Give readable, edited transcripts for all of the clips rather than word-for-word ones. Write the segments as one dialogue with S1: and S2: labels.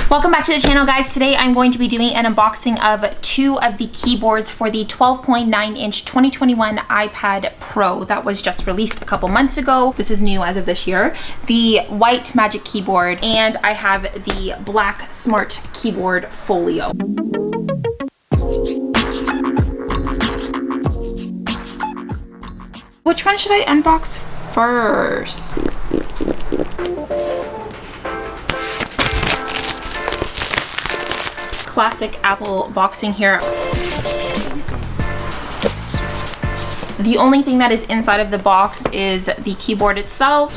S1: Welcome back to the channel, guys. Today I'm going to be doing an unboxing of two of the keyboards for the 12.9-inch 2021 iPad Pro that was just released a couple months ago. This is new as of this year. The white Magic Keyboard, and I have the Black Smart Keyboard Folio. Which one should I unbox first? Classic Apple boxing here. The only thing that is inside of the box is the keyboard itself.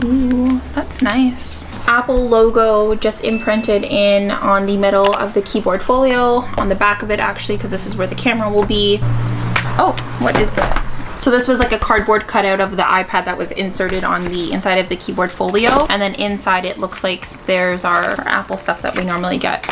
S1: Ooh, that's nice. Apple logo just imprinted in on the middle of the keyboard folio, on the back of it actually, because this is where the camera will be. Oh, what is this? So this was like a cardboard cutout of the iPad that was inserted on the inside of the keyboard folio. And then inside it looks like there's our Apple stuff that we normally get.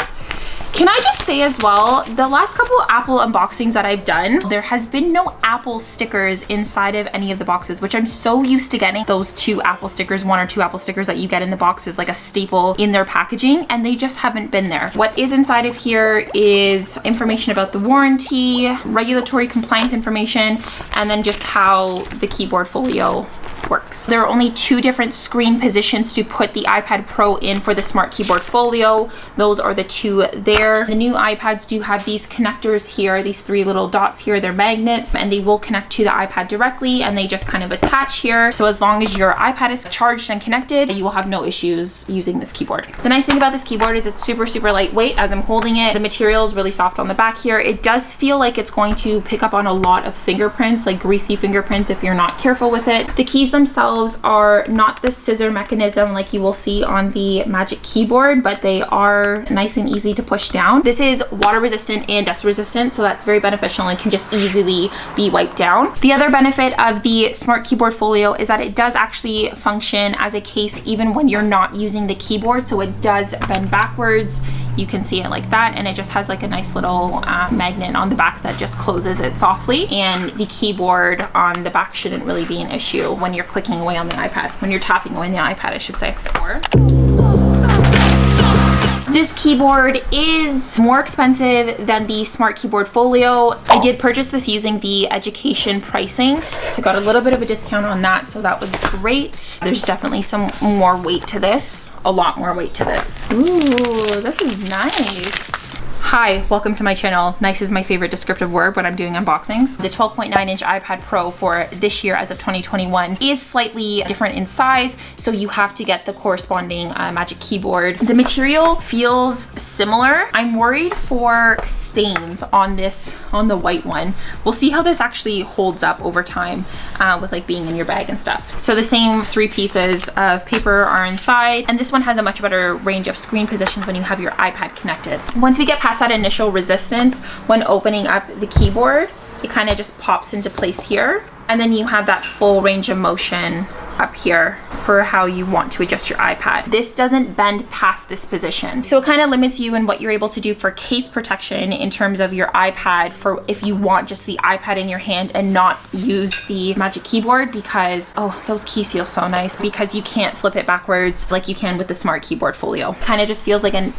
S1: Can I just say as well, the last couple Apple unboxings that I've done, there has been no Apple stickers inside of any of the boxes, which I'm so used to getting those two Apple stickers, one or two Apple stickers that you get in the boxes, like a staple in their packaging, and they just haven't been there. What is inside of here is information about the warranty, regulatory compliance information, and then just how the keyboard folio works. There are only two different screen positions to put the iPad Pro in for the Smart Keyboard Folio. Those are the two there. The new iPads do have these connectors here, these three little dots here. They're magnets and they will connect to the iPad directly, and they just kind of attach here. So as long as your iPad is charged and connected, you will have no issues using this keyboard. The nice thing about this keyboard is it's super lightweight as I'm holding it. The material is really soft on the back here. It does feel like it's going to pick up on a lot of fingerprints, like greasy fingerprints if you're not careful with it. The keys themselves are not the scissor mechanism like you will see on the Magic Keyboard, but they are nice and easy to push down. This is water resistant and dust resistant, so that's very beneficial and can just easily be wiped down. The other benefit of the Smart Keyboard Folio is that it does actually function as a case even when you're not using the keyboard, so it does bend backwards. You can see it like that, and it just has like a nice little magnet on the back that just closes it softly, and the keyboard on the back shouldn't really be an issue when you're clicking away on the iPad, when you're tapping away on the iPad, I should say. This keyboard is more expensive than the Smart Keyboard Folio. I did purchase this using the education pricing, so I got a little bit of a discount on that, so that was great. There's definitely some more weight to this, a lot more weight to this. Ooh, this is nice. Hi, welcome to my channel. Nice is my favorite descriptive word when I'm doing unboxings. The 12.9-inch iPad Pro for this year as of 2021 is slightly different in size, so you have to get the corresponding Magic Keyboard. The material feels similar. I'm worried for stains on this, on the white one. We'll see how this actually holds up over time with like being in your bag and stuff. So the same three pieces of paper are inside, and this one has a much better range of screen positions when you have your iPad connected. Once we get past that initial resistance, when opening up the keyboard, it kind of just pops into place here, and then you have that full range of motion up here for how you want to adjust your iPad. This doesn't bend past this position, so it kind of limits you in what you're able to do for case protection in terms of your iPad, for if you want just the iPad in your hand and not use the Magic Keyboard, because oh, those keys feel so nice, because you can't flip it backwards like you can with the Smart Keyboard Folio. Kind of just feels like an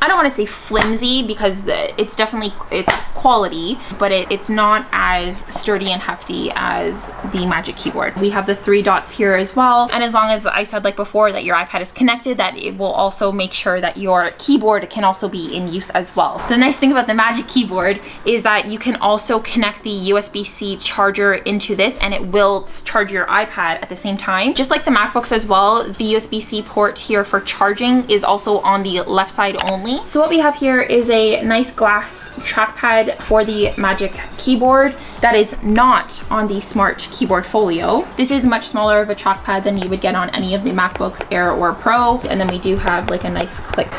S1: I don't want to say flimsy, because it's definitely, it's quality, but it's not as sturdy and hefty as the Magic Keyboard. We have the three dots here as well, and as long as I said like before that your iPad is connected, that it will also make sure that your keyboard can also be in use as well. The nice thing about the Magic Keyboard is that you can also connect the USB-C charger into this, and it will charge your iPad at the same time. Just like the MacBooks as well, the USB-C port here for charging is also on the left side only. So what we have here is a nice glass trackpad for the Magic Keyboard that is not on the Smart Keyboard Folio. This is much smaller of a trackpad than you would get on any of the MacBooks Air or Pro. And then we do have like a nice click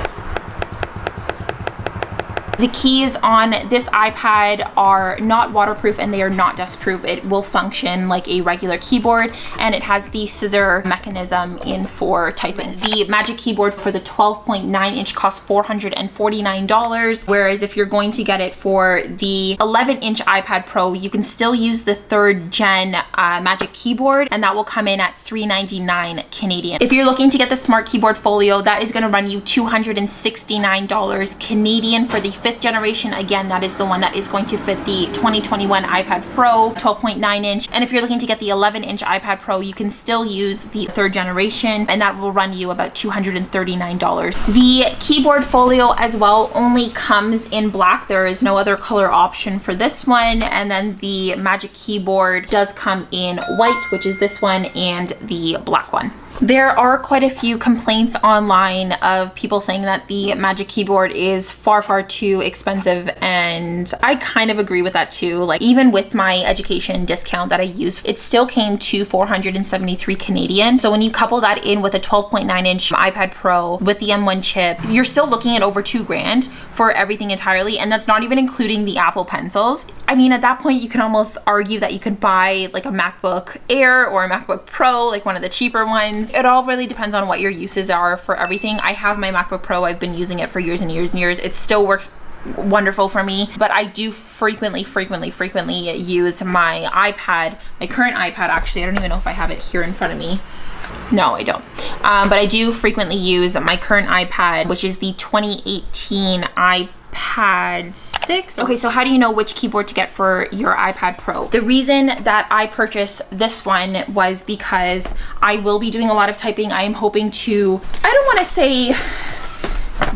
S1: The keys on this iPad are not waterproof and they are not dustproof. It will function like a regular keyboard, and it has the scissor mechanism in for typing. The Magic Keyboard for the 12.9 inch costs $449, whereas if you're going to get it for the 11 inch iPad Pro, you can still use the 3rd gen Magic Keyboard, and that will come in at $399 Canadian. If you're looking to get the Smart Keyboard Folio, that is going to run you $269 Canadian for the 5th generation. Again, that is the one that is going to fit the 2021 iPad Pro 12.9 inch. And if you're looking to get the 11 inch iPad Pro, you can still use the 3rd generation, and that will run you about $239. The Keyboard Folio as well only comes in black. There is no other color option for this one. And then the Magic Keyboard does come in white, which is this one, and the black one. There are quite a few complaints online of people saying that the Magic Keyboard is far too expensive, and I kind of agree with that too. Like, even with my education discount that I used, it still came to $473 Canadian. So when you couple that in with a 12.9 inch iPad Pro with the M1 chip, you're still looking at over $2,000 for everything entirely, and that's not even including the Apple Pencils. I mean, at that point, you can almost argue that you could buy like a MacBook Air or a MacBook Pro, like one of the cheaper ones. It all really depends on what your uses are for everything. I have my MacBook Pro. I've been using it for years and years and years. It still works wonderful for me, but I do frequently use my iPad, my current iPad. Actually, I don't even know if I have it here in front of me. No, I don't. But I do frequently use my current iPad, which is the 2018 iPad 6. Okay, so how do you know which keyboard to get for your iPad Pro? The reason that I purchased this one was because I will be doing a lot of typing. I am hoping to, I don't want to say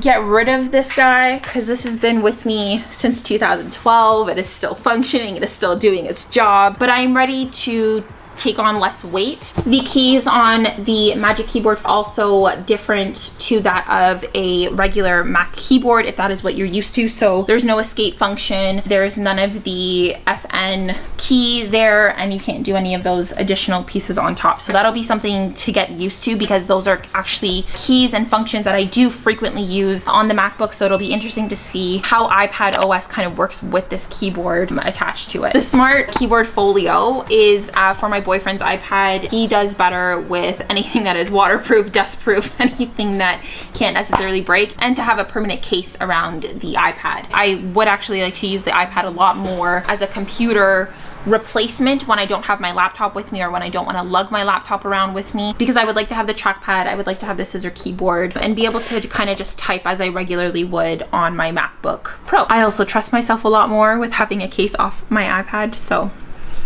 S1: get rid of this guy, because this has been with me since 2012. It is still functioning, it is still doing its job, but I'm ready to take on less weight. The keys on the Magic Keyboard are also different to that of a regular Mac keyboard, if that is what you're used to. So there's no escape function, there's none of the FN key there, and you can't do any of those additional pieces on top. So that'll be something to get used to, because those are actually keys and functions that I do frequently use on the MacBook. So it'll be interesting to see how iPad OS kind of works with this keyboard attached to it. The Smart Keyboard Folio is for my boyfriend's iPad. He does better with anything that is waterproof, dustproof, anything that can't necessarily break, and to have a permanent case around the iPad. I would actually like to use the iPad a lot more as a computer replacement when I don't have my laptop with me, or when I don't want to lug my laptop around with me, because I would like to have the trackpad, I would like to have the scissor keyboard, and be able to kind of just type as I regularly would on my MacBook Pro. I also trust myself a lot more with having a case off my iPad, so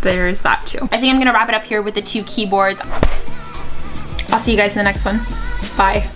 S1: there's that too. I think I'm gonna wrap it up here with the 2 keyboards. I'll see you guys in the next one. Bye.